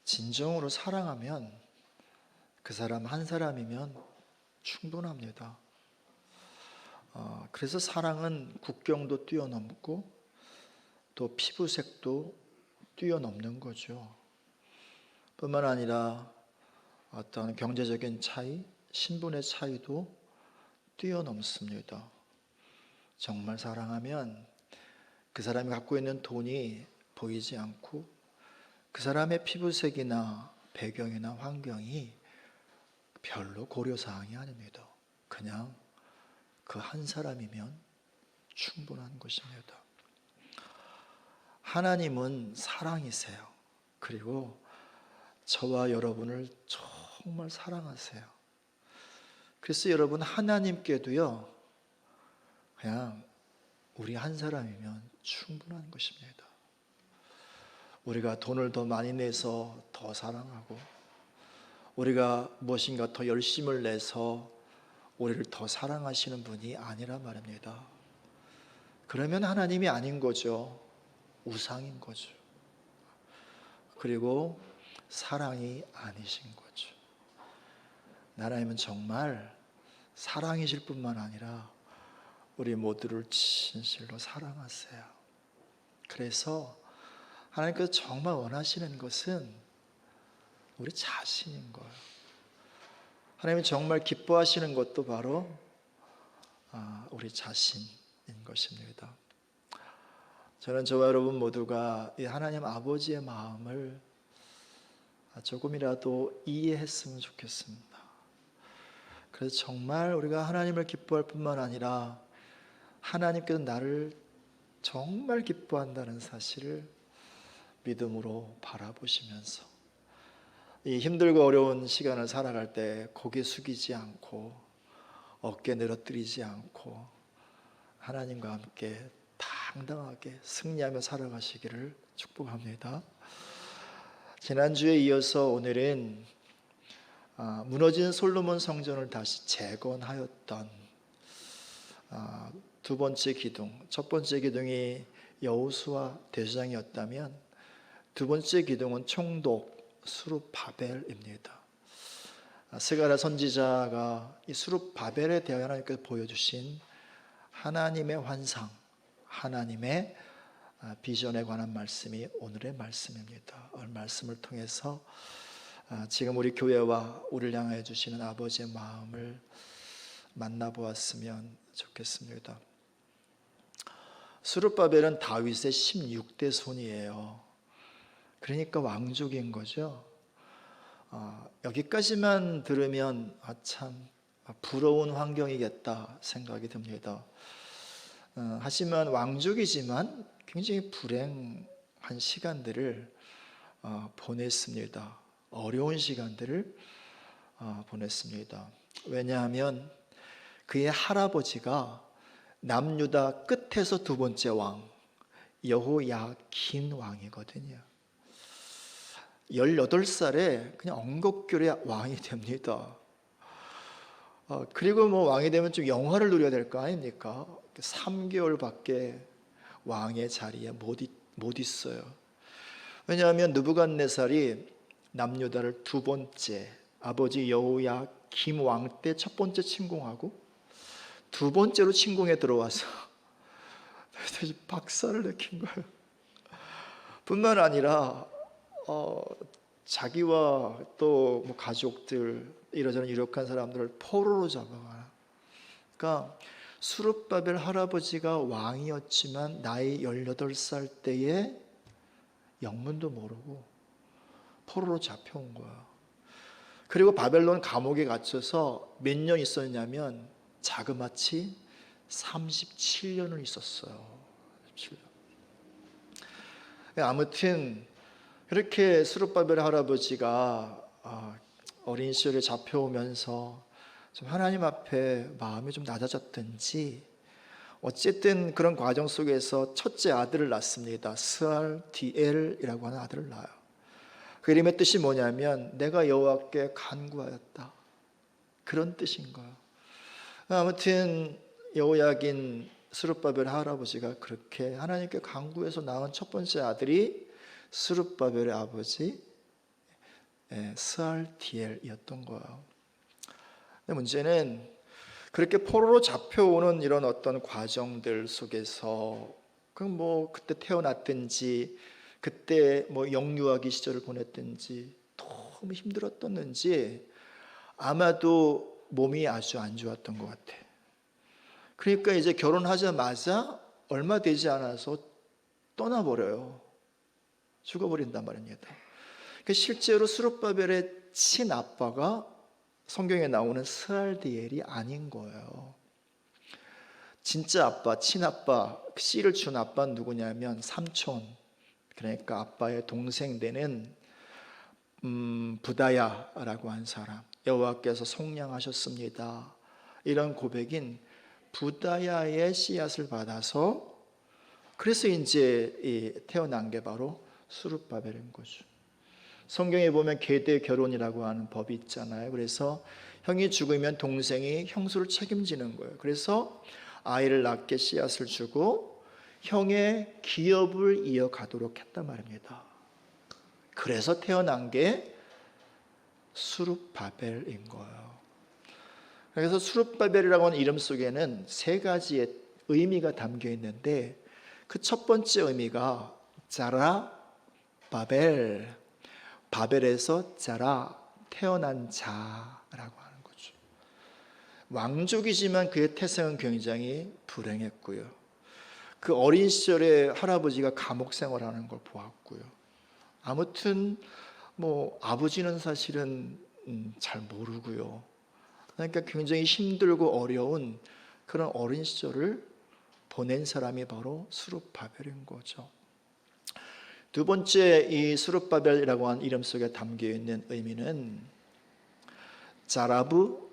진정으로 사랑하면 그 사람 한 사람이면 충분합니다. 그래서 사랑은 국경도 뛰어넘고 또 피부색도 뛰어넘는 거죠. 뿐만 아니라 어떤 경제적인 차이, 신분의 차이도 뛰어넘습니다. 정말 사랑하면 그 사람이 갖고 있는 돈이 보이지 않고 그 사람의 피부색이나 배경이나 환경이 별로 고려사항이 아닙니다. 그냥 그 한 사람이면 충분한 것입니다. 하나님은 사랑이세요. 그리고 저와 여러분을 정말 사랑하세요. 그래서 여러분, 하나님께도요, 그냥 우리 한 사람이면 충분한 것입니다. 우리가 돈을 더 많이 내서 더 사랑하고, 우리가 무엇인가 더 열심을 내서 우리를 더 사랑하시는 분이 아니란 말입니다. 그러면 하나님이 아닌 거죠. 우상인 거죠. 그리고 사랑이 아니신 거죠. 하나님은 정말 사랑이실 뿐만 아니라 우리 모두를 진실로 사랑하세요. 그래서 하나님께서 정말 원하시는 것은 우리 자신인 거예요. 하나님이 정말 기뻐하시는 것도 바로 우리 자신인 것입니다. 저는 저와 여러분 모두가 이 하나님 아버지의 마음을 조금이라도 이해했으면 좋겠습니다. 그래서 정말 우리가 하나님을 기뻐할 뿐만 아니라 하나님께서 나를 정말 기뻐한다는 사실을 믿음으로 바라보시면서 이 힘들고 어려운 시간을 살아갈 때 고개 숙이지 않고 어깨 늘어뜨리지 않고 하나님과 함께 당당하게 승리하며 살아가시기를 축복합니다. 지난주에 이어서 오늘은 무너진 솔로몬 성전을 다시 재건하였던 두 번째 기둥, 첫 번째 기둥이 여호수아 대제사장이었다면 두 번째 기둥은 총독 스룹바벨입니다. 스가랴 선지자가 이 스룹바벨에 대하여 하나님께서 보여주신 하나님의 환상, 하나님의 비전에 관한 말씀이 오늘의 말씀입니다. 오늘 말씀을 통해서 지금 우리 교회와 우리를 향해 주시는 아버지의 마음을 만나보았으면 좋겠습니다. 스룹바벨은 다윗의 16대 손이에요. 그러니까 왕족인 거죠. 여기까지만 들으면 참 부러운 환경이겠다 생각이 듭니다. 하지만 왕족이지만 굉장히 불행한 시간들을 보냈습니다. 어려운 시간들을 보냈습니다. 왜냐하면 그의 할아버지가 남유다 끝에서 두 번째 왕 여호야긴 왕이거든요. 18살에 그냥 엉겁결에 왕이 됩니다. 그리고 왕이 되면 좀 영화를 누려야 될 거 아닙니까? 3개월밖에 왕의 자리에 못 있어요. 왜냐하면 느부갓네살이 남유다를 두 번째 아버지 여호야김 왕 때 첫 번째 침공하고 두 번째로 침공에 들어와서 박살을 내킨 거예요. 뿐만 아니라 자기와 또 가족들 이러저런 유력한 사람들을 포로로 잡아가요. 그러니까 스룹바벨 할아버지가 왕이었지만 나이 18살 때에 영문도 모르고 포로로 잡혀온 거야. 그리고 바벨론 감옥에 갇혀서 몇 년 있었냐면 자그마치 37년을 있었어요. 37년. 아무튼 그렇게 스룹바벨 할아버지가 어린 시절에 잡혀오면서 좀 하나님 앞에 마음이 좀 낮아졌든지 어쨌든 그런 과정 속에서 첫째 아들을 낳습니다. 스알디엘이라고 하는 아들을 낳아요. 그 이름의 뜻이 뭐냐면 내가 여호와께 간구하였다, 그런 뜻인 거예요. 아무튼 여호야긴 스룹바벨 할아버지가 그렇게 하나님께 간구해서 낳은 첫 번째 아들이 스룹바벨의 아버지 스알디엘이었던 거예요. 근데 문제는 그렇게 포로로 잡혀오는 이런 어떤 과정들 속에서 그때 태어났든지 그때 영유아기 시절을 보냈든지 너무 힘들었던지 아마도 몸이 아주 안 좋았던 것 같아. 그러니까 이제 결혼하자마자 얼마 되지 않아서 떠나버려요. 죽어버린단 말입니다. 실제로 스룹바벨의 친아빠가 성경에 나오는 스알디엘이 아닌 거예요. 진짜 아빠, 친아빠, 씨를 준 아빠는 누구냐면 삼촌, 그러니까 아빠의 동생 되는 부다야라고 한 사람. 여호와께서 속량하셨습니다. 이런 고백인 부다야의 씨앗을 받아서 그래서 이제 태어난 게 바로 스룹바벨인 거죠. 성경에 보면 계대 결혼이라고 하는 법이 있잖아요. 그래서 형이 죽으면 동생이 형수를 책임지는 거예요. 그래서 아이를 낳게 씨앗을 주고 형의 기업을 이어가도록 했단 말입니다. 그래서 태어난 게 스룹바벨인 거예요. 그래서 스룹바벨이라고 하는 이름 속에는 세 가지의 의미가 담겨 있는데 그 첫 번째 의미가 자라 바벨, 바벨에서 자라, 태어난 자라고 하는 거죠. 왕족이지만 그의 태생은 굉장히 불행했고요. 그 어린 시절에 할아버지가 감옥 생활하는 걸 보았고요. 아무튼 아버지는 사실은 잘 모르고요. 그러니까 굉장히 힘들고 어려운 그런 어린 시절을 보낸 사람이 바로 스룹바벨인 거죠. 두 번째, 이 스룹바벨이라고 하는 이름 속에 담겨 있는 의미는 자라브,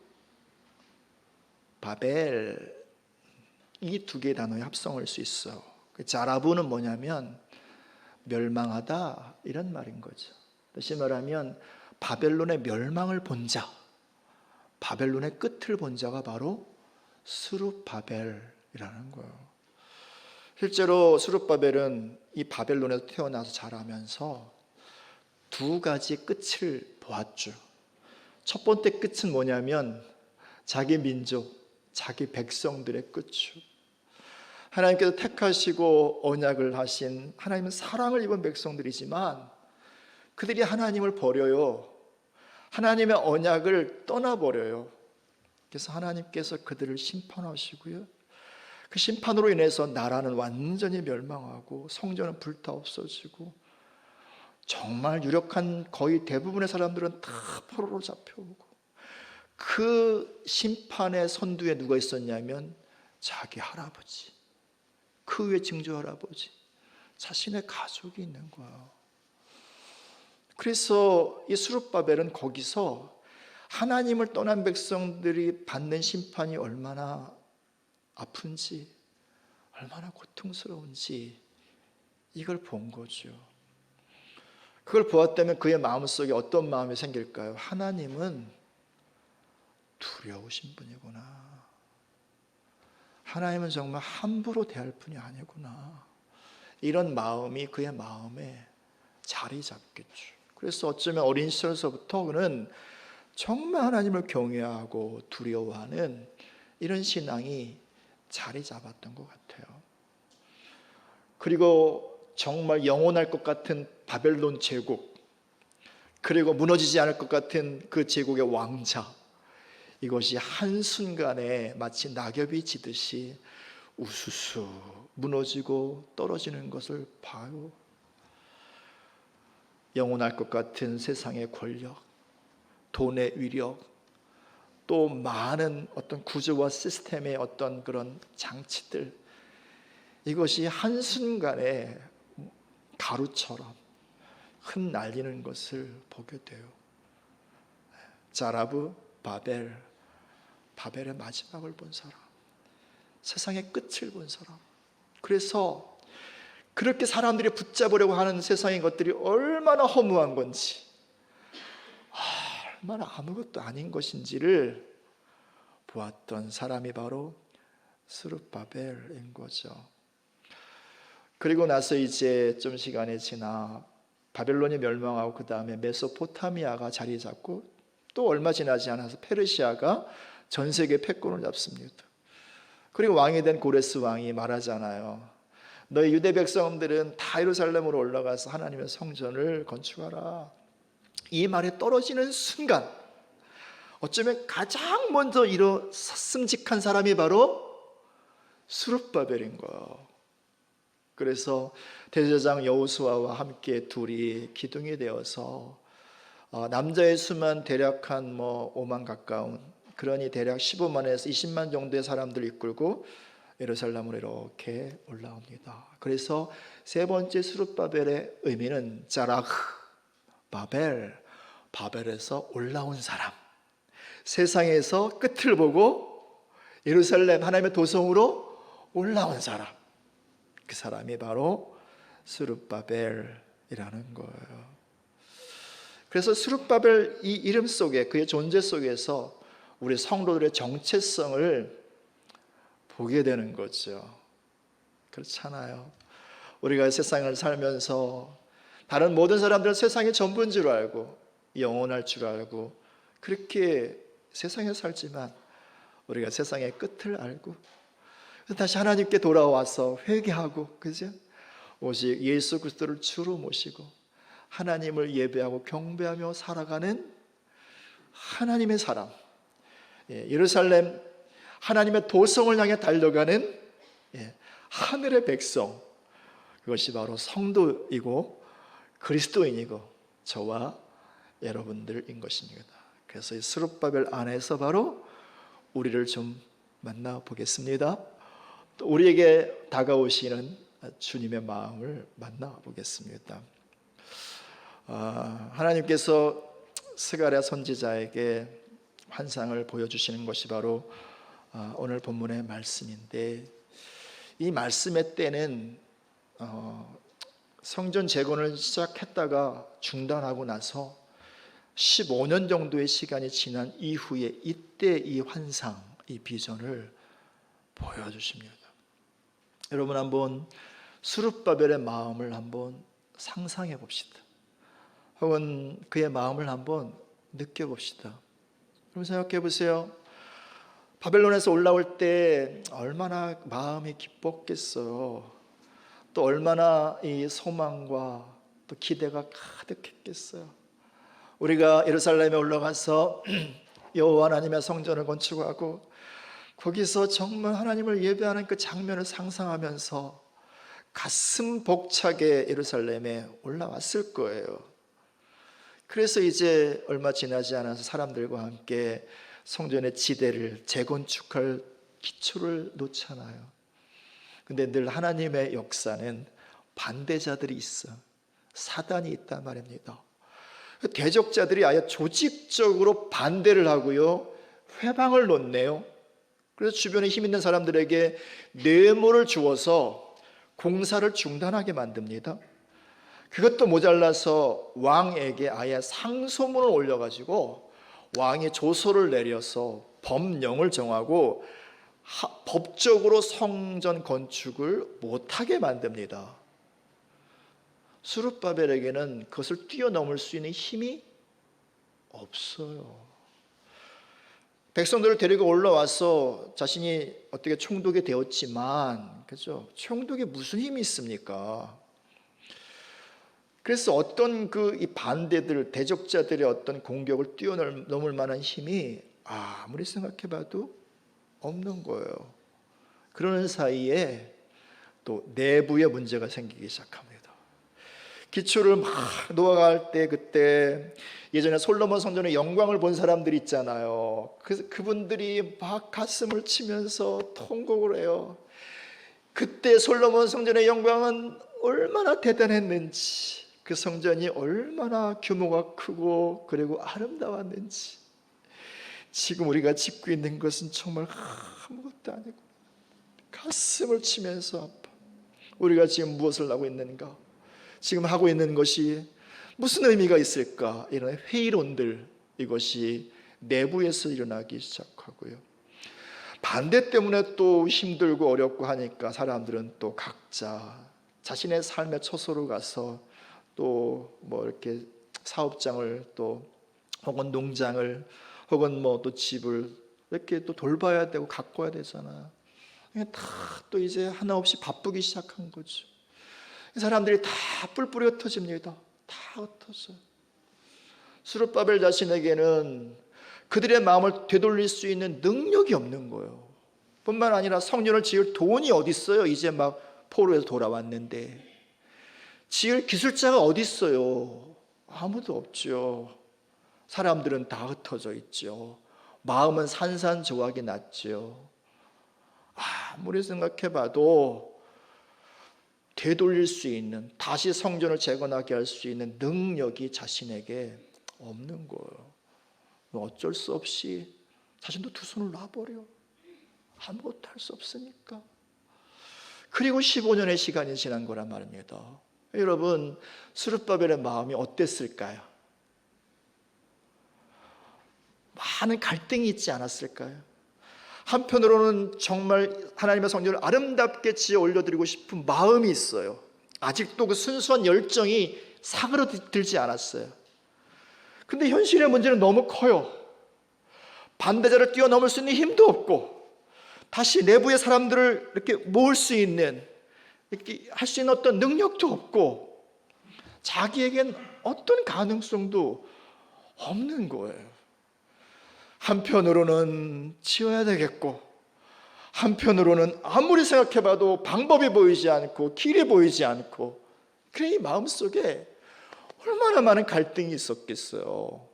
바벨, 이 두 개의 단어의 합성을 수 있어요. 자라브는 뭐냐면 멸망하다 이런 말인 거죠. 다시 말하면 바벨론의 멸망을 본 자, 바벨론의 끝을 본 자가 바로 스룹바벨이라는 거예요. 실제로 스룹바벨은 이 바벨론에서 태어나서 자라면서 두 가지 끝을 보았죠. 첫 번째 끝은 뭐냐면 자기 민족, 자기 백성들의 끝이죠. 하나님께서 택하시고 언약을 하신 하나님은 사랑을 입은 백성들이지만 그들이 하나님을 버려요. 하나님의 언약을 떠나버려요. 그래서 하나님께서 그들을 심판하시고요. 그 심판으로 인해서 나라는 완전히 멸망하고 성전은 불타 없어지고 정말 유력한 거의 대부분의 사람들은 다 포로로 잡혀오고 그 심판의 선두에 누가 있었냐면 자기 할아버지, 그 위에 증조 할아버지, 자신의 가족이 있는 거예요. 그래서 이 스룹바벨은 거기서 하나님을 떠난 백성들이 받는 심판이 얼마나 아픈지, 얼마나 고통스러운지 이걸 본 거죠. 그걸 보았다면 그의 마음속에 어떤 마음이 생길까요? 하나님은 두려우신 분이구나. 하나님은 정말 함부로 대할 분이 아니구나. 이런 마음이 그의 마음에 자리 잡겠죠. 그래서 어쩌면 어린 시절서부터 그는 정말 하나님을 경외하고 두려워하는 이런 신앙이 자리 잡았던 것 같아요. 그리고 정말 영원할 것 같은 바벨론 제국, 그리고 무너지지 않을 것 같은 그 제국의 왕자, 이것이 한순간에 마치 낙엽이 지듯이 우수수 무너지고 떨어지는 것을 봐요. 영원할 것 같은 세상의 권력, 돈의 위력, 또 많은 어떤 구조와 시스템의 어떤 그런 장치들, 이것이 한순간에 가루처럼 흩날리는 것을 보게 돼요. 자라브, 바벨, 바벨의 마지막을 본 사람, 세상의 끝을 본 사람. 그래서 그렇게 사람들이 붙잡으려고 하는 세상의 것들이 얼마나 허무한 건지, 얼마나 아무것도 아닌 것인지를 보았던 사람이 바로 스룹바벨인 거죠. 그리고 나서 이제 좀 시간이 지나 바벨론이 멸망하고 그 다음에 메소포타미아가 자리 잡고 또 얼마 지나지 않아서 페르시아가 전 세계 패권을 잡습니다. 그리고 왕이 된 고레스 왕이 말하잖아요. 너희 유대 백성들은 다 예루살렘으로 올라가서 하나님의 성전을 건축하라. 이 말에 떨어지는 순간 어쩌면 가장 먼저 일어섰음직한 사람이 바로 스룹바벨인 거예요. 그래서 대제사장 여호수아와 함께 둘이 기둥이 되어서 남자의 수만 대략 한 5만 가까운, 그러니 대략 15만에서 20만 정도의 사람들을 이끌고 예루살렘으로 이렇게 올라옵니다. 그래서 세 번째 스룹바벨의 의미는 자락, 바벨, 바벨에서 올라온 사람, 세상에서 끝을 보고 예루살렘 하나님의 도성으로 올라온 사람, 그 사람이 바로 스룹바벨이라는 거예요. 그래서 스룹바벨 이 이름 속에, 그의 존재 속에서 우리 성도들의 정체성을 보게 되는 거죠. 그렇잖아요. 우리가 세상을 살면서 다른 모든 사람들은 세상이 전부인 줄 알고 영원할 줄 알고 그렇게 세상에 살지만 우리가 세상의 끝을 알고 다시 하나님께 돌아와서 회개하고, 그죠? 오직 예수 그리스도를 주로 모시고 하나님을 예배하고 경배하며 살아가는 하나님의 사람, 예루살렘 하나님의 도성을 향해 달려가는 하늘의 백성, 그것이 바로 성도이고 그리스도인이고 저와 여러분들인 것입니다. 그래서 이 스룹바벨 안에서 바로 우리를 좀 만나보겠습니다. 또 우리에게 다가오시는 주님의 마음을 만나보겠습니다. 하나님께서 스가랴 선지자에게 환상을 보여주시는 것이 바로 오늘 본문의 말씀인데, 이 말씀의 때는 성전 재건을 시작했다가 중단하고 나서 15년 정도의 시간이 지난 이후에 이때 이 환상, 이 비전을 보여주십니다. 여러분 한번 스룹바벨의 마음을 한번 상상해 봅시다. 혹은 그의 마음을 한번 느껴봅시다. 여러분 생각해 보세요. 바벨론에서 올라올 때 얼마나 마음이 기뻤겠어요. 또 얼마나 이 소망과 또 기대가 가득했겠어요. 우리가 예루살렘에 올라가서 여호와 하나님의 성전을 건축하고 거기서 정말 하나님을 예배하는 그 장면을 상상하면서 가슴 벅차게 예루살렘에 올라왔을 거예요. 그래서 이제 얼마 지나지 않아서 사람들과 함께 성전의 지대를 재건축할 기초를 놓잖아요. 근데 늘 하나님의 역사는 반대자들이 있어. 사단이 있단 말입니다. 대적자들이 아예 조직적으로 반대를 하고요, 회방을 놓네요. 그래서 주변에 힘 있는 사람들에게 뇌물을 주어서 공사를 중단하게 만듭니다. 그것도 모자라서 왕에게 아예 상소문을 올려가지고 왕이 조서를 내려서 법령을 정하고 법적으로 성전 건축을 못하게 만듭니다. 스룹바벨에게는 그것을 뛰어넘을 수 있는 힘이 없어요. 백성들을 데리고 올라와서 자신이 어떻게 총독이 되었지만, 그죠? 총독에 무슨 힘이 있습니까? 그래서 어떤 이 반대들, 대적자들의 어떤 공격을 뛰어넘을 만한 힘이 아무리 생각해봐도 없는 거예요. 그러는 사이에 또 내부의 문제가 생기기 시작합니다. 기초를 막 놓아갈 때, 그때 예전에 솔로몬 성전의 영광을 본 사람들 있잖아요. 그분들이 막 가슴을 치면서 통곡을 해요. 그때 솔로몬 성전의 영광은 얼마나 대단했는지, 그 성전이 얼마나 규모가 크고 그리고 아름다웠는지. 지금 우리가 짓고 있는 것은 정말 아무것도 아니고 가슴을 치면서 아파. 우리가 지금 무엇을 하고 있는가? 지금 하고 있는 것이 무슨 의미가 있을까? 이런 회의론들, 이것이 내부에서 일어나기 시작하고요. 반대 때문에 또 힘들고 어렵고 하니까 사람들은 또 각자 자신의 삶의 처소로 가서 또 뭐 이렇게 사업장을 또 혹은 농장을 혹은 뭐 또 집을 이렇게 또 돌봐야 되고 가꿔야 되잖아. 다 또 이제 하나 없이 바쁘기 시작한 거죠. 사람들이 다 뿔뿔이 흩어집니다. 다 흩어져요. 스룹바벨 자신에게는 그들의 마음을 되돌릴 수 있는 능력이 없는 거예요. 뿐만 아니라 성전을 지을 돈이 어디 있어요? 이제 막 포로에서 돌아왔는데 지을 기술자가 어디 있어요? 아무도 없죠. 사람들은 다 흩어져 있죠. 마음은 산산조각이 났죠. 아무리 생각해봐도 되돌릴 수 있는, 다시 성전을 재건하게 할 수 있는 능력이 자신에게 없는 거예요. 어쩔 수 없이 자신도 두 손을 놔버려. 아무것도 할 수 없으니까. 그리고 15년의 시간이 지난 거란 말입니다. 여러분, 스룹바벨의 마음이 어땠을까요? 많은 갈등이 있지 않았을까요? 한편으로는 정말 하나님의 성전을 아름답게 지어 올려드리고 싶은 마음이 있어요. 아직도 그 순수한 열정이 사그러들지 않았어요. 근데 현실의 문제는 너무 커요. 반대자를 뛰어넘을 수 있는 힘도 없고, 다시 내부의 사람들을 이렇게 모을 수 있는, 이렇게 할 수 있는 어떤 능력도 없고, 자기에겐 어떤 가능성도 없는 거예요. 한편으로는 지어야 되겠고, 한편으로는 아무리 생각해봐도 방법이 보이지 않고 길이 보이지 않고, 그래 이 마음속에 얼마나 많은 갈등이 있었겠어요.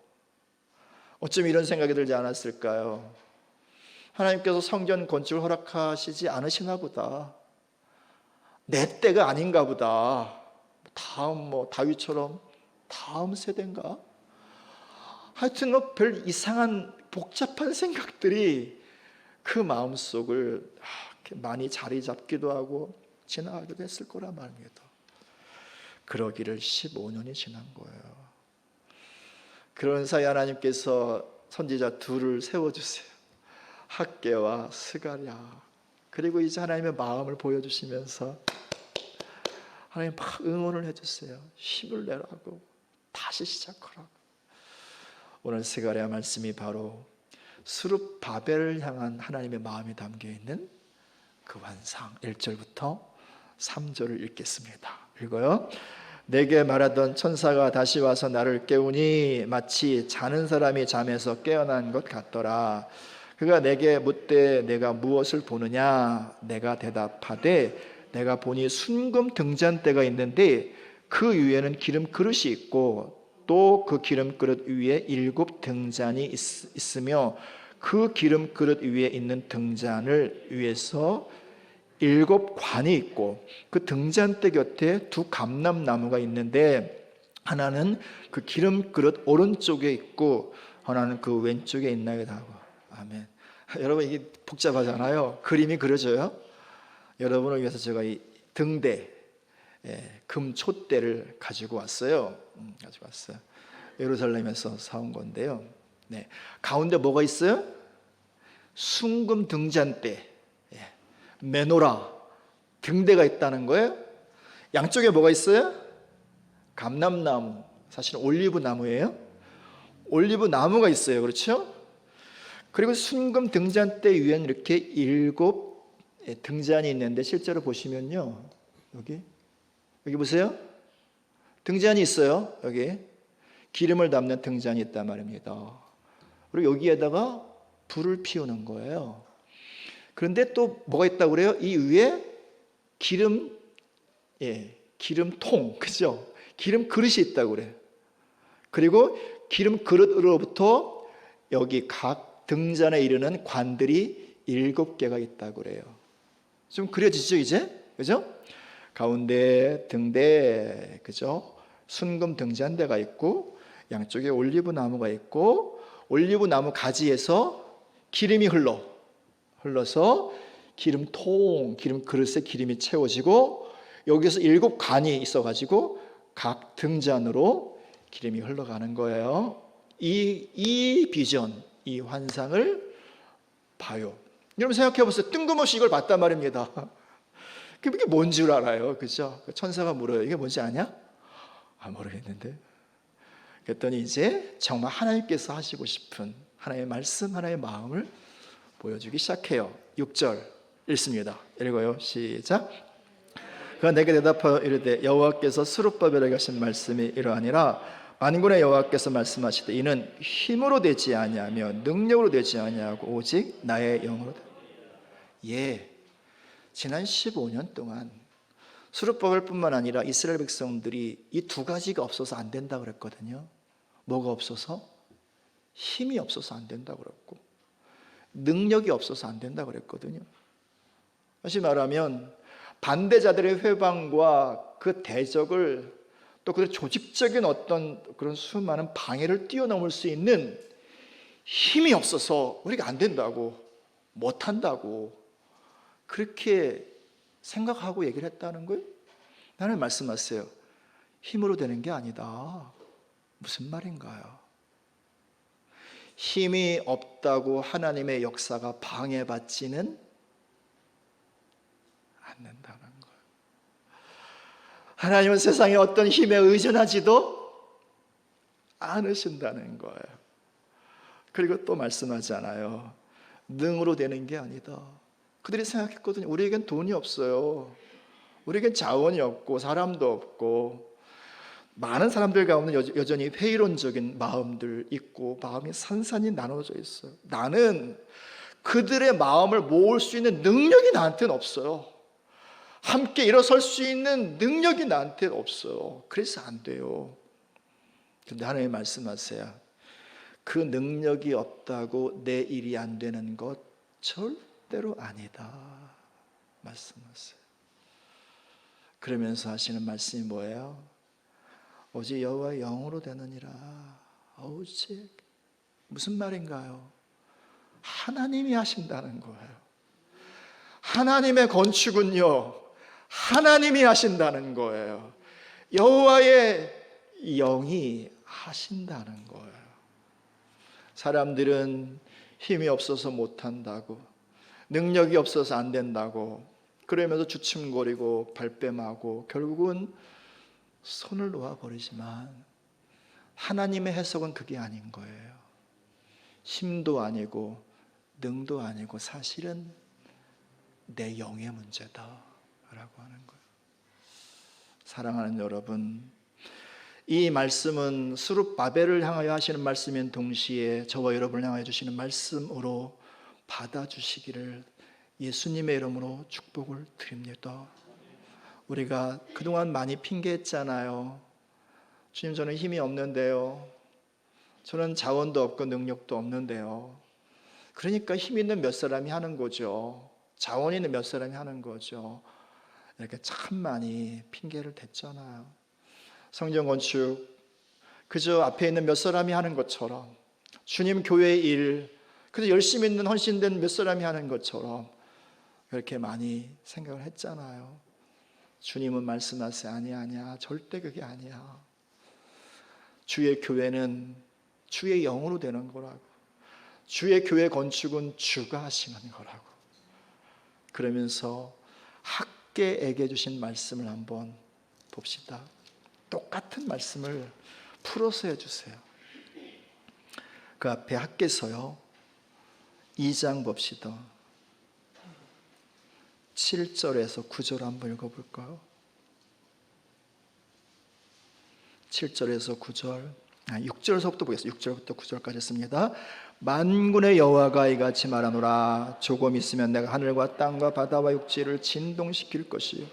어쩜 이런 생각이 들지 않았을까요? 하나님께서 성전 건축을 허락하시지 않으시나 보다. 내 때가 아닌가 보다. 다음 뭐 다윗처럼 다음 세대인가? 하여튼 뭐 별 이상한 복잡한 생각들이 그 마음속을 많이 자리 잡기도 하고 지나가기도 했을 거란 말입니다. 그러기를 15년이 지난 거예요. 그런 사이 하나님께서 선지자 둘을 세워주세요. 학개와 스가랴. 그리고 이제 하나님의 마음을 보여주시면서 하나님 막 응원을 해주세요. 힘을 내라고, 다시 시작하라고. 오늘 스가랴 말씀이 바로 스룹바벨을 향한 하나님의 마음이 담겨있는 그 환상, 1절부터 3절을 읽겠습니다. 읽어요. 내게 말하던 천사가 다시 와서 나를 깨우니 마치 자는 사람이 잠에서 깨어난 것 같더라. 그가 내게 묻되 내가 무엇을 보느냐? 내가 대답하되 내가 보니 순금 등잔대가 있는데 그 위에는 기름 그릇이 있고 또 그 기름 그릇 위에 7 등잔이 있으며 그 기름 그릇 위에 있는 등잔을 위에서 7 관이 있고 그 등잔대 곁에 2 감람나무가 있는데 하나는 그 기름 그릇 오른쪽에 있고 하나는 그 왼쪽에 있나이다 하고. 아멘. 여러분 이게 복잡하잖아요. 그림이 그려져요. 여러분을 위해서 제가 이 등대, 금 촛대를 가지고 왔어요. 예루살렘에서 사온 건데요. 네. 가운데 뭐가 있어요? 순금 등잔대, 메노라, 등대가 있다는 거예요. 양쪽에 뭐가 있어요? 감람나무, 사실은 올리브 나무예요. 올리브 나무가 있어요. 그렇죠? 그리고 순금 등잔대 위에는 이렇게 7 등잔이 있는데 실제로 보시면요, 여기 보세요. 등잔이 있어요. 여기 기름을 담는 등잔이 있단 말입니다. 그리고 여기에다가 불을 피우는 거예요. 그런데 또 뭐가 있다고 그래요? 이 위에 기름통, 그죠? 기름 그릇이 있다고 그래요. 그리고 기름 그릇으로부터 여기 각 등잔에 이르는 관들이 7개가 있다고 그래요. 좀 그려지죠, 이제? 그죠? 가운데 등대, 그죠? 순금 등잔대가 있고 양쪽에 올리브 나무가 있고 올리브 나무 가지에서 기름이 흘러서 기름통, 기름 그릇에 기름이 채워지고 여기서 7 관이 있어가지고 각 등잔으로 기름이 흘러가는 거예요. 이 비전, 이 환상을 봐요. 여러분 생각해 보세요. 뜬금없이 이걸 봤단 말입니다. 그게 뭔 줄 알아요? 그죠? 천사가 물어요. 이게 뭔지 아냐? 모르겠는데. 그랬더니 이제 정말 하나님께서 하시고 싶은 하나님의 말씀, 하나님의 마음을 보여주기 시작해요. 6절 읽습니다. 읽어요. 시작. 그가 내게 대답하여 이르되 여호와께서 스룹바벨에게 하신 말씀이 이러하니라. 만군의 여호와께서 말씀하시되 이는 힘으로 되지 아니하며 능력으로 되지 아니하고 오직 나의 영으로. 예, 지난 15년 동안 스룹바벨뿐만 아니라 이스라엘 백성들이 이 두 가지가 없어서 안 된다 그랬거든요. 뭐가 없어서? 힘이 없어서 안 된다 그랬고 능력이 없어서 안 된다 그랬거든요. 다시 말하면 반대자들의 회방과 그 대적을 또 그 조직적인 어떤 그런 수많은 방해를 뛰어넘을 수 있는 힘이 없어서 우리가 안 된다고, 못한다고 그렇게 생각하고 얘기를 했다는 거예요. 하나님 말씀하세요. 힘으로 되는 게 아니다. 무슨 말인가요? 힘이 없다고 하나님의 역사가 방해받지는 않는다는 거예요. 하나님은 세상에 어떤 힘에 의존하지도 않으신다는 거예요. 그리고 또 말씀하잖아요. 능으로 되는 게 아니다. 그들이 생각했거든요. 우리에겐 돈이 없어요. 우리에겐 자원이 없고 사람도 없고 많은 사람들 가운데 여전히 회의론적인 마음들 있고 마음이 산산이 나눠져 있어요. 나는 그들의 마음을 모을 수 있는 능력이 나한테는 없어요. 함께 일어설 수 있는 능력이 나한테는 없어요. 그래서 안 돼요. 그런데 하나님 말씀하세요. 그 능력이 없다고 내 일이 안 되는 것 절대로 아니다 말씀하세요. 그러면서 하시는 말씀이 뭐예요? 오직 여호와의 영으로 되느니라. 오직 무슨 말인가요? 하나님이 하신다는 거예요. 하나님의 건축은요 하나님이 하신다는 거예요. 여호와의 영이 하신다는 거예요. 사람들은 힘이 없어서 못한다고, 능력이 없어서 안 된다고 그러면서 주춤거리고 발뺌하고 결국은 손을 놓아버리지만 하나님의 해석은 그게 아닌 거예요. 힘도 아니고 능도 아니고 사실은 내 영의 문제다 라고 하는 거예요. 사랑하는 여러분, 이 말씀은 스룹바벨을 향하여 하시는 말씀인 동시에 저와 여러분을 향하여 주시는 말씀으로 받아주시기를 예수님의 이름으로 축복을 드립니다. 우리가 그동안 많이 핑계했잖아요. 주님, 저는 힘이 없는데요. 저는 자원도 없고 능력도 없는데요. 그러니까 힘 있는 몇 사람이 하는 거죠. 자원 있는 몇 사람이 하는 거죠. 이렇게 참 많이 핑계를 댔잖아요. 성전 건축 그저 앞에 있는 몇 사람이 하는 것처럼, 주님 교회의 일 그저 열심히 있는 헌신된 몇 사람이 하는 것처럼 그렇게 많이 생각을 했잖아요. 주님은 말씀하세요. 아니야 절대 그게 아니야. 주의 교회는 주의 영으로 되는 거라고. 주의 교회 건축은 주가 하시는 거라고. 그러면서 학계에게 주신 말씀을 한번 봅시다. 똑같은 말씀을 풀어서 해주세요. 그 앞에 학계서요 2장 봅시다. 7절에서 9절 한번 읽어볼까요? 7절에서 9절 6절서부터 보겠습니다. 6절부터 9절까지 했습니다. 만군의 여호와가 이같이 말하노라. 조금 있으면 내가 하늘과 땅과 바다와 육지를 진동시킬 것이요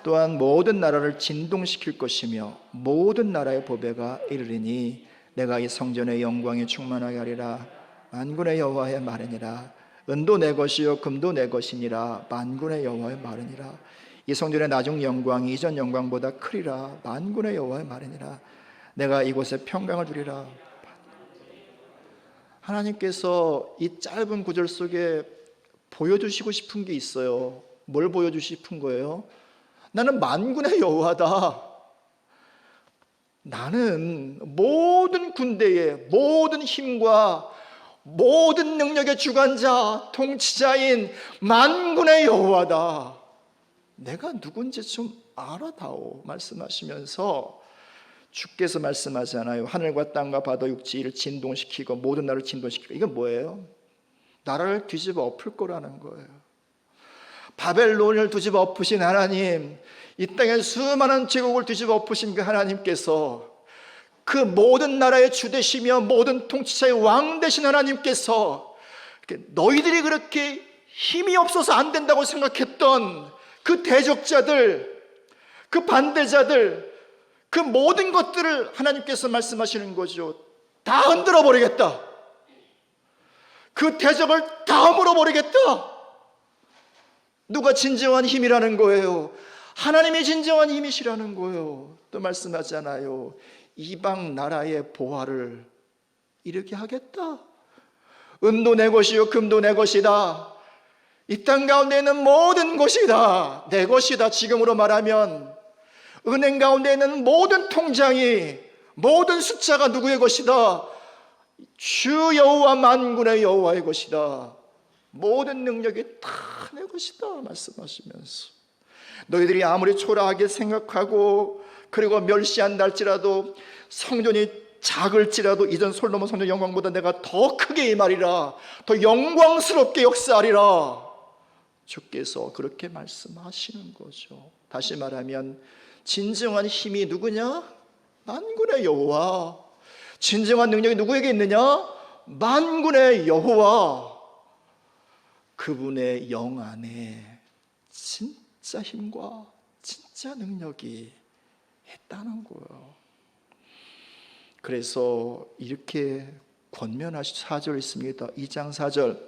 또한 모든 나라를 진동시킬 것이며 모든 나라의 보배가 이르리니 내가 이 성전의 영광이 충만하게 하리라. 만군의 여호와의 말이니라. 은도 내 것이요 금도 내 것이니라. 만군의 여호와의 말이니라. 이 성전의 나중 영광이 이전 영광보다 크리라. 만군의 여호와의 말이니라. 내가 이곳에 평강을 주리라. 하나님께서 이 짧은 구절 속에 보여주시고 싶은 게 있어요. 뭘 보여주시고 싶은 거예요? 나는 만군의 여호와다. 나는 모든 군대의 모든 힘과 모든 능력의 주관자, 통치자인 만군의 여호와다. 내가 누군지 좀 알아다오 말씀하시면서 주께서 말씀하잖아요. 하늘과 땅과 바다 육지를 진동시키고 모든 나라를 진동시키고. 이건 뭐예요? 나라를 뒤집어 엎을 거라는 거예요. 바벨론을 뒤집어 엎으신 하나님, 이 땅에 수많은 제국을 뒤집어 엎으신 그 하나님께서, 그 모든 나라의 주 되시며 모든 통치자의 왕 되신 하나님께서, 너희들이 그렇게 힘이 없어서 안 된다고 생각했던 그 대적자들, 그 반대자들, 그 모든 것들을 하나님께서 말씀하시는 거죠. 다 흔들어 버리겠다. 그 대적을 다 물어 버리겠다. 누가 진정한 힘이라는 거예요? 하나님이 진정한 힘이시라는 거예요. 또 말씀하잖아요. 이방 나라의 보화를 이렇게 하겠다. 은도 내 것이요 금도 내 것이다. 이 땅 가운데 있는 모든 것이 다 내 것이다. 지금으로 말하면 은행 가운데 있는 모든 통장이, 모든 숫자가 누구의 것이다? 주 여호와 만군의 여호와의 것이다. 모든 능력이 다 내 것이다 말씀하시면서, 너희들이 아무리 초라하게 생각하고 그리고 멸시한다 할지라도, 성전이 작을지라도 이전 솔로몬 성전 영광보다 내가 더 크게 임하리라, 더 영광스럽게 역사하리라. 주께서 그렇게 말씀하시는 거죠. 다시 말하면 진정한 힘이 누구냐? 만군의 여호와. 진정한 능력이 누구에게 있느냐? 만군의 여호와. 그분의 영 안에 진짜 힘과 진짜 능력이 있다는 거예요. 그래서 이렇게 권면하시 4절 있습니다. 2장 4절.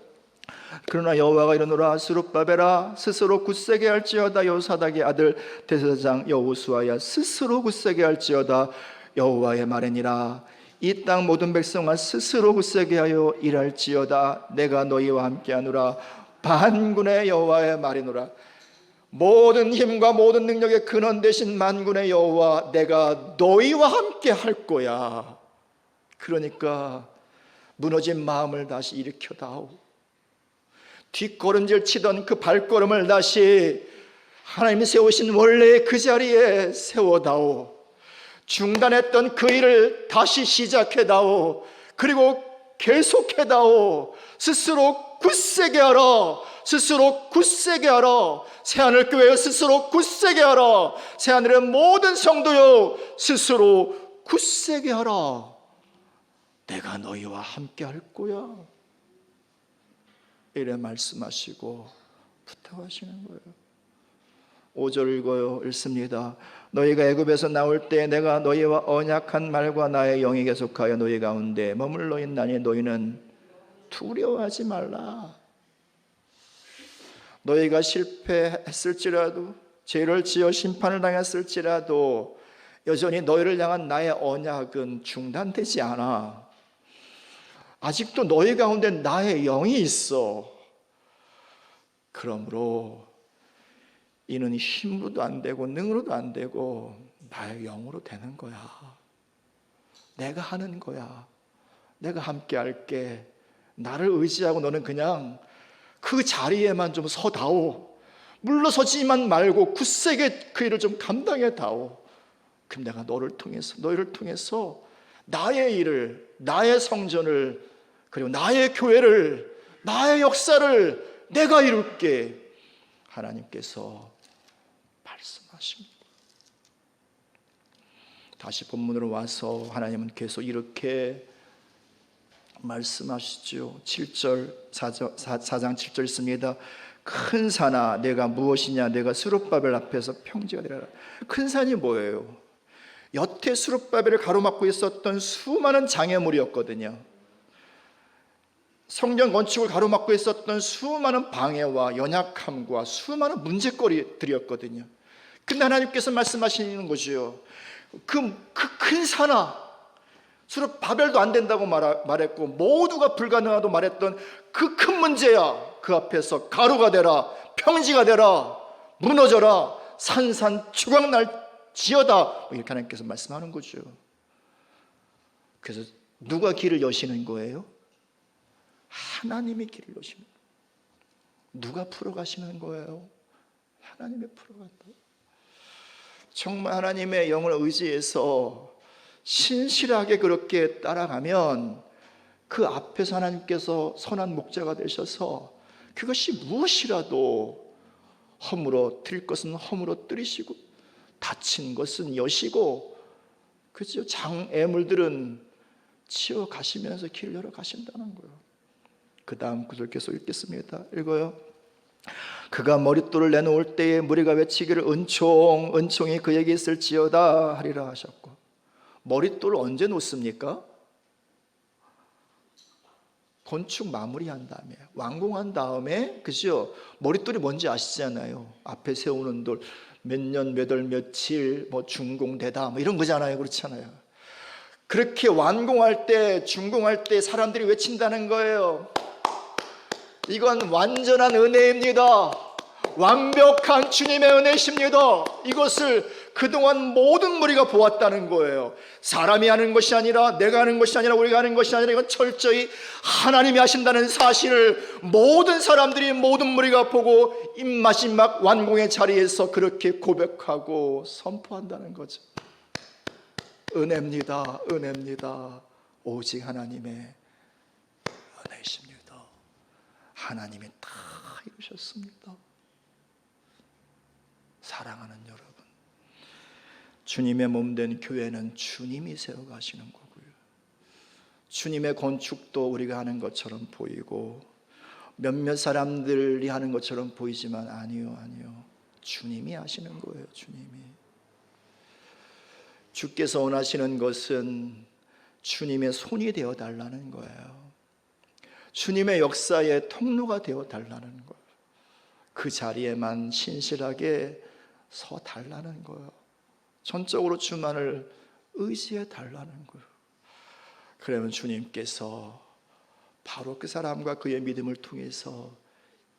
그러나 여호와가 이르노라, 스룹바벨아 스스로 굳세게 할지어다. 여호사닥의 아들 대제사장 여호수아야 스스로 굳세게 할지어다. 여호와의 말이니라. 이 땅 모든 백성아 스스로 굳세게 하여 일할지어다. 내가 너희와 함께하노라. 만군의 여호와의 말이노라. 모든 힘과 모든 능력의 근원 되신 만군의 여호와, 내가 너희와 함께 할 거야. 그러니까 무너진 마음을 다시 일으켜다오. 뒷걸음질 치던 그 발걸음을 다시 하나님이 세우신 원래의 그 자리에 세워다오. 중단했던 그 일을 다시 시작해다오. 그리고 계속해다오. 스스로 굳세게 하라. 스스로 굳세게 하라. 새하늘 교회여 스스로 굳세게 하라. 새하늘의 모든 성도여 스스로 굳세게 하라. 내가 너희와 함께 할 거야. 이래 말씀하시고 부탁하시는 거예요. 5절 읽어요. 읽습니다. 너희가 애굽에서 나올 때 내가 너희와 언약한 말과 나의 영이 계속하여 너희 가운데 머물러 있나니 너희는 두려워하지 말라. 너희가 실패했을지라도, 죄를 지어 심판을 당했을지라도 여전히 너희를 향한 나의 언약은 중단되지 않아. 아직도 너희 가운데 나의 영이 있어. 그러므로 이는 힘으로도 안 되고 능으로도 안 되고 나의 영으로 되는 거야. 내가 하는 거야. 내가 함께 할게. 나를 의지하고 너는 그냥 그 자리에만 좀 서다오. 물러서지만 말고 굳세게 그 일을 좀 감당해다오. 그럼 내가 너희를 통해서 나의 일을, 나의 성전을, 그리고 나의 교회를, 나의 역사를 내가 이룰게. 하나님께서 말씀하십니다. 다시 본문으로 와서 하나님은 계속 이렇게 말씀하시죠. 7절 4장 7절 있습니다. 큰 산아 내가 무엇이냐, 내가 스룹바벨 앞에서 평지가 되리라. 큰 산이 뭐예요? 여태 스룹바벨을 가로막고 있었던 수많은 장애물이었거든요. 성전 건축을 가로막고 있었던 수많은 방해와 연약함과 수많은 문제거리들이었거든요. 근데 하나님께서 말씀하시는 거죠. 그 큰 산아, 스룹바벨도 안 된다고 말했고 모두가 불가능하다고 말했던 그 큰 문제야. 그 앞에서 가루가 되라, 평지가 되라, 무너져라, 산산조각날 지어다. 이렇게 하나님께서 말씀하는 거죠. 그래서 누가 길을 여시는 거예요? 하나님이 길을 여시는 거예요. 누가 풀어가시는 거예요? 하나님이 풀어간다. 정말 하나님의 영을 의지해서 신실하게 그렇게 따라가면 그 앞에서 하나님께서 선한 목자가 되셔서 그것이 무엇이라도 허물어 드릴 것은 허물어 드리시고 다친 것은 여시고, 그죠? 장애물들은 치워 가시면서 길 열어 가신다는 거예요. 그 다음 구절 계속 읽겠습니다. 읽어요. 그가 머릿돌을 내놓을 때에 무리가 외치기를 은총 은총이 그에게 있을지어다 하리라 하셨고. 머릿돌을 언제 놓습니까? 건축 마무리한 다음에, 완공한 다음에, 그죠? 머릿돌이 뭔지 아시잖아요. 앞에 세우는 돌, 몇 년, 몇 월, 며칠, 뭐 준공되다, 뭐 이런 거잖아요. 그렇잖아요. 그렇게 완공할 때, 준공할 때 사람들이 외친다는 거예요. 이건 완전한 은혜입니다. 완벽한 주님의 은혜십니다. 이것을 그동안 모든 무리가 보았다는 거예요. 사람이 하는 것이 아니라, 내가 하는 것이 아니라, 우리가 하는 것이 아니라, 이건 철저히 하나님이 하신다는 사실을 모든 사람들이, 모든 무리가 보고 마지막 완공의 자리에서 그렇게 고백하고 선포한다는 거죠. 은혜입니다. 은혜입니다. 오직 하나님의 은혜이십니다. 하나님이 다 이루셨습니다. 사랑하는 여러분, 주님의 몸된 교회는 주님이 세워가시는 거고요. 주님의 건축도 우리가 하는 것처럼 보이고 몇몇 사람들이 하는 것처럼 보이지만 아니요. 주님이 하시는 거예요. 주께서 원하시는 것은 주님의 손이 되어 달라는 거예요. 주님의 역사의 통로가 되어 달라는 거예요. 그 자리에만 신실하게 서 달라는 거예요. 전적으로 주만을 의지해 달라는 거예요. 그러면 주님께서 바로 그 사람과 그의 믿음을 통해서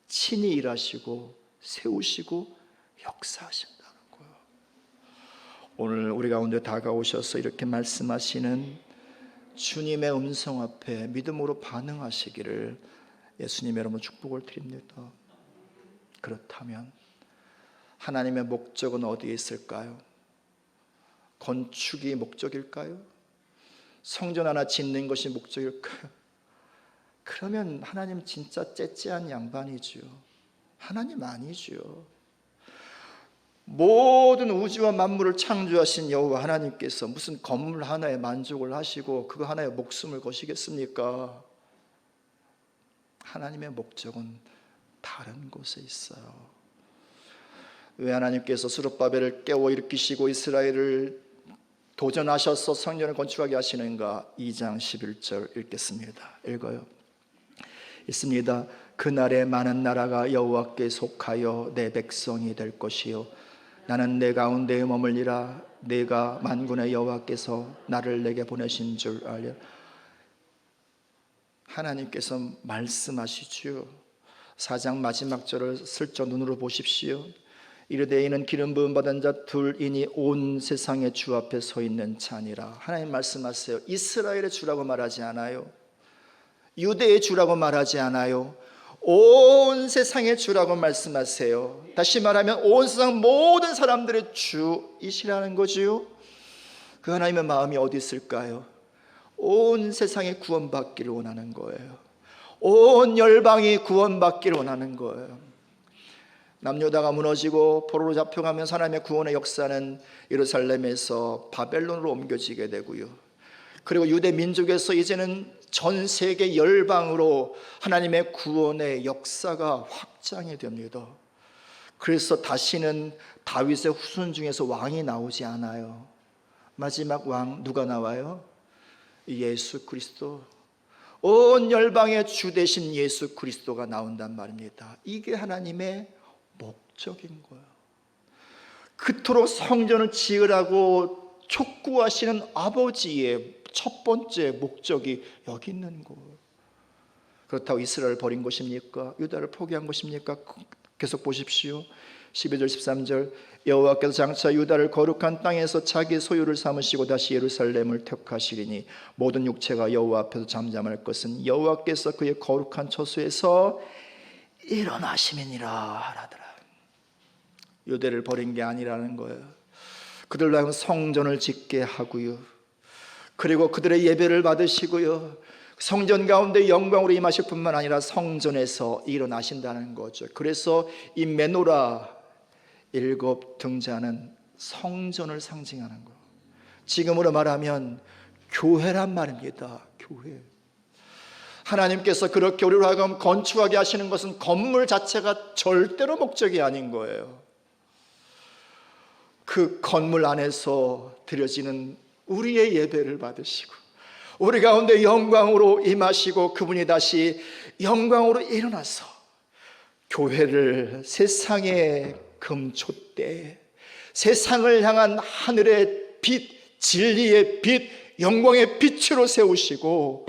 친히 일하시고 세우시고 역사하신다는 거예요. 오늘 우리 가운데 다가오셔서 이렇게 말씀하시는 주님의 음성 앞에 믿음으로 반응하시기를 예수님 여러분 축복을 드립니다. 그렇다면 하나님의 목적은 어디에 있을까요? 건축이 목적일까요? 성전 하나 짓는 것이 목적일까요? 그러면 하나님 진짜 째째한 양반이지요. 하나님 아니지요. 모든 우주와 만물을 창조하신 여호와 하나님께서 무슨 건물 하나에 만족을 하시고 그거 하나에 목숨을 거시겠습니까? 하나님의 목적은 다른 곳에 있어요. 왜 하나님께서 스룹바벨을 깨워 일으키시고 이스라엘을 도전하셔서 성전을 건축하게 하시는가? 2장 11절 읽겠습니다. 읽어요. 있습니다. 그날에 많은 나라가 여호와께 속하여 내 백성이 될 것이요 나는 내 가운데에 머물리라. 내가 만군의 여호와께서 나를 내게 보내신 줄 알려. 하나님께서 말씀하시죠. 4장 마지막 절을 슬쩍 눈으로 보십시오. 이르되 이는 기름 부음 받은 자 둘이니 온 세상의 주 앞에 서 있는 자니라. 하나님 말씀하세요. 이스라엘의 주라고 말하지 않아요. 유대의 주라고 말하지 않아요. 온 세상의 주라고 말씀하세요. 다시 말하면 온 세상 모든 사람들의 주이시라는 거지요. 그 하나님의 마음이 어디 있을까요? 온 세상이 구원받기를 원하는 거예요. 온 열방이 구원받기를 원하는 거예요. 남유다가 무너지고 포로로 잡혀가면서 하나님의 구원의 역사는 예루살렘에서 바벨론으로 옮겨지게 되고요. 그리고 유대 민족에서 이제는 전 세계 열방으로 하나님의 구원의 역사가 확장이 됩니다. 그래서 다시는 다윗의 후손 중에서 왕이 나오지 않아요. 마지막 왕 누가 나와요? 예수 그리스도. 온 열방의 주 되신 예수 그리스도가 나온단 말입니다. 이게 하나님의 목적인 거예요. 그토록 성전을 지으라고 촉구하시는 아버지의 첫 번째 목적이 여기 있는 거예요. 그렇다고 이스라엘을 버린 것입니까? 유다를 포기한 것입니까? 계속 보십시오. 12절 13절 여호와께서 장차 유다를 거룩한 땅에서 자기 소유를 삼으시고 다시 예루살렘을 택하시리니 모든 육체가 여호와 앞에서 잠잠할 것은 여호와께서 그의 거룩한 처소에서 일어나심이니라 하라더라. 유대를 버린 게 아니라는 거예요. 그들로 하여금 성전을 짓게 하고요. 그리고 그들의 예배를 받으시고요, 성전 가운데 영광으로 임하실 뿐만 아니라 성전에서 일어나신다는 거죠. 그래서 이 메노라 7 등자는 성전을 상징하는 거예요. 지금으로 말하면 교회란 말입니다. 교회. 하나님께서 그렇게 우리로 하여금 건축하게 하시는 것은 건물 자체가 절대로 목적이 아닌 거예요. 그 건물 안에서 드려지는 우리의 예배를 받으시고 우리 가운데 영광으로 임하시고 그분이 다시 영광으로 일어나서 교회를 세상의 금촛대, 세상을 향한 하늘의 빛, 진리의 빛, 영광의 빛으로 세우시고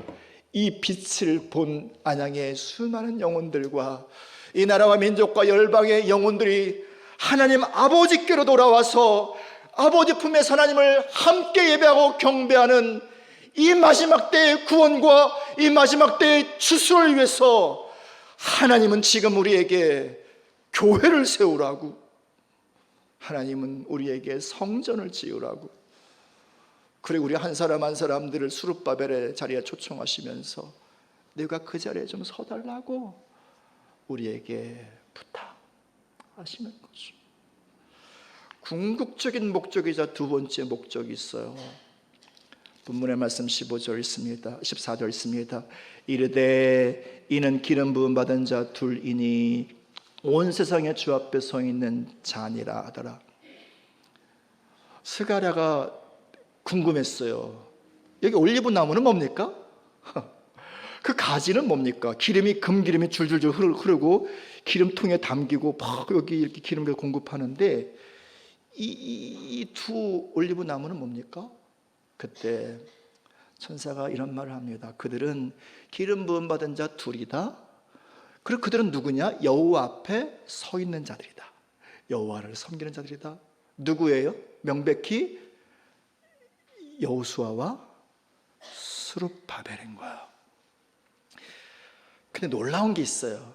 이 빛을 본 안양의 수많은 영혼들과 이 나라와 민족과 열방의 영혼들이 하나님 아버지께로 돌아와서 아버지 품에서 하나님을 함께 예배하고 경배하는 이 마지막 때의 구원과 이 마지막 때의 추수를 위해서 하나님은 지금 우리에게 교회를 세우라고, 하나님은 우리에게 성전을 지으라고, 그리고 우리 한 사람 한 사람들을 수룹바벨의 자리에 초청하시면서 내가 그 자리에 좀 서달라고 우리에게 부탁하시는 거죠. 궁극적인 목적이자 두 번째 목적이 있어요. 본문의 말씀 15절 있습니다. 14절 있습니다. 이르되 이는 기름 부음 받은 자 둘이니 온 세상의 주 앞에 서 있는 자니라 하더라. 스가랴가 궁금했어요. 여기 올리브 나무는 뭡니까? 그 가지는 뭡니까? 기름이 금기름이 줄줄줄 흐르고 기름통에 담기고 막 여기 이렇게 기름을 공급하는데 이 두 올리브 나무는 뭡니까? 그때 천사가 이런 말을 합니다. 그들은 기름 부음 받은 자 둘이다. 그리고 그들은 누구냐? 여호와 앞에 서 있는 자들이다. 여호와를 섬기는 자들이다. 누구예요? 명백히 여호수아와 스룹바벨인 거예요. 근데 놀라운 게 있어요.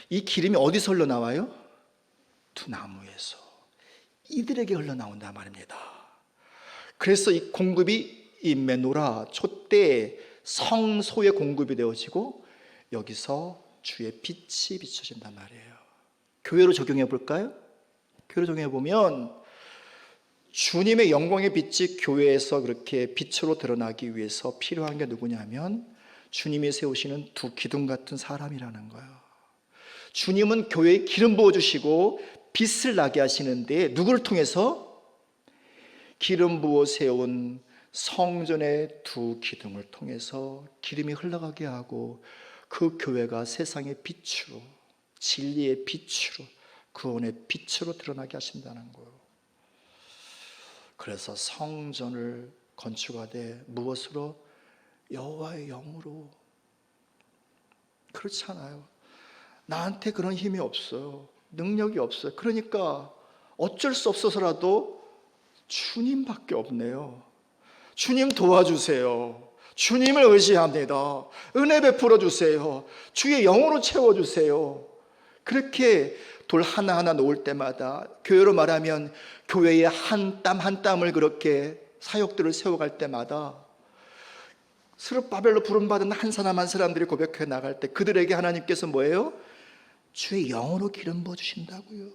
이 기름이 어디서 흘러나와요? 두 나무에서 이들에게 흘러나온단 말입니다. 그래서 이 공급이 이 메노라 촛대 성소의 공급이 되어지고 여기서 주의 빛이 비춰진단 말이에요. 교회로 적용해 볼까요? 교회로 적용해 보면 주님의 영광의 빛이 교회에서 그렇게 빛으로 드러나기 위해서 필요한 게 누구냐면 주님이 세우시는 두 기둥 같은 사람이라는 거예요. 주님은 교회에 기름 부어주시고 빛을 나게 하시는데 누구를 통해서? 기름 부어 세운 성전의 두 기둥을 통해서 기름이 흘러가게 하고 그 교회가 세상의 빛으로, 진리의 빛으로, 구원의 빛으로 드러나게 하신다는 거예요. 그래서 성전을 건축하되 무엇으로? 여호와의 영으로. 그렇지 않아요. 나한테 그런 힘이 없어요. 능력이 없어요. 그러니까 어쩔 수 없어서라도 주님밖에 없네요. 주님 도와주세요. 주님을 의지합니다. 은혜 베풀어 주세요. 주의 영으로 채워주세요. 그렇게 돌 하나하나 놓을 때마다, 교회로 말하면 교회의 한 땀 한 땀을 그렇게 사역들을 세워갈 때마다 스룹바벨로 부름받은 한 사람 한 사람들이 고백해 나갈 때 그들에게 하나님께서 뭐예요? 주의 영으로 기름 부어주신다고요.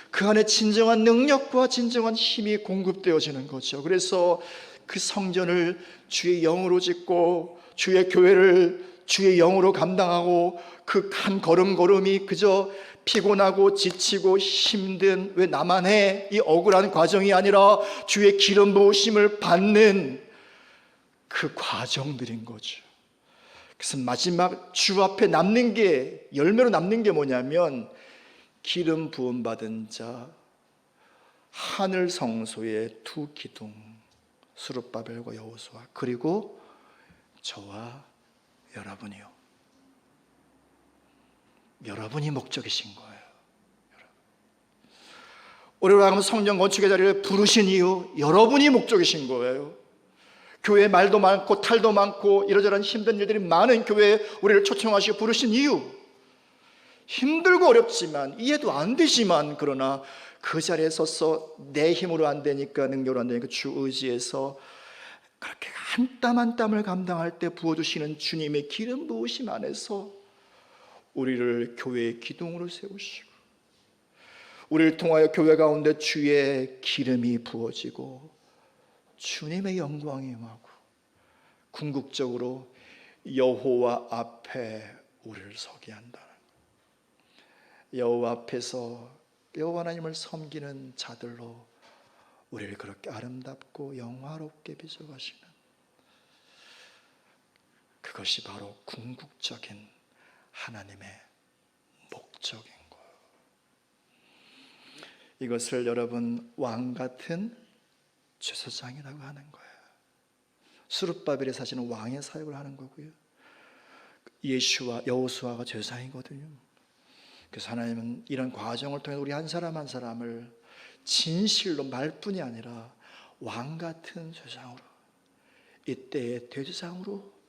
그 안에 진정한 능력과 진정한 힘이 공급되어지는 거죠. 그래서 그 성전을 주의 영으로 짓고 주의 교회를 주의 영으로 감당하고 그 한 걸음걸음이 그저 피곤하고 지치고 힘든, 왜 나만 해? 이 억울한 과정이 아니라 주의 기름 부으심을 받는 그 과정들인 거죠. 그래서 마지막 주 앞에 남는 게, 열매로 남는 게 뭐냐면 기름 부음 받은 자, 하늘 성소의 두 기둥, 스룹바벨과 여호수아, 그리고 저와 여러분이요. 여러분이 목적이신 거예요. 우리로 하여금 성전 건축의 자리를 부르신 이유, 여러분이 목적이신 거예요. 교회에 말도 많고 탈도 많고 이러저런 힘든 일들이 많은 교회에 우리를 초청하시고 부르신 이유, 힘들고 어렵지만 이해도 안 되지만 그러나 그 자리에 서서 내 힘으로 안 되니까, 능력으로 안 되니까 주 의지해서 그렇게 한 땀 한 땀을 감당할 때 부어주시는 주님의 기름 부으심 안에서 우리를 교회의 기둥으로 세우시고, 우리를 통하여 교회 가운데 주의 기름이 부어지고 주님의 영광이 임하고 궁극적으로 여호와 앞에 우리를 서게 한다는, 여호와 앞에서 여호와 하나님을 섬기는 자들로 우리를 그렇게 아름답고 영화롭게 빚어가시는, 그것이 바로 궁극적인 하나님의 목적인 거예요. 이것을 여러분 왕 같은 제사장이라고 하는 거예요. 스룹바벨의 사실은 왕의 사역을 하는 거고요, 예수와 여호수아가 제사장이거든요. 그래서 하나님은 이런 과정을 통해 우리 한 사람 한 사람을 진실로 말뿐이 아니라 왕 같은 제사장으로, 이때의 대제사장으로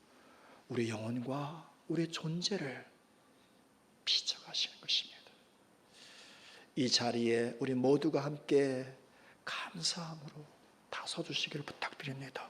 우리 영혼과 우리 존재를 빚어가시는 것입니다. 이 자리에 우리 모두가 함께 감사함으로 다 서주시기를 부탁드립니다.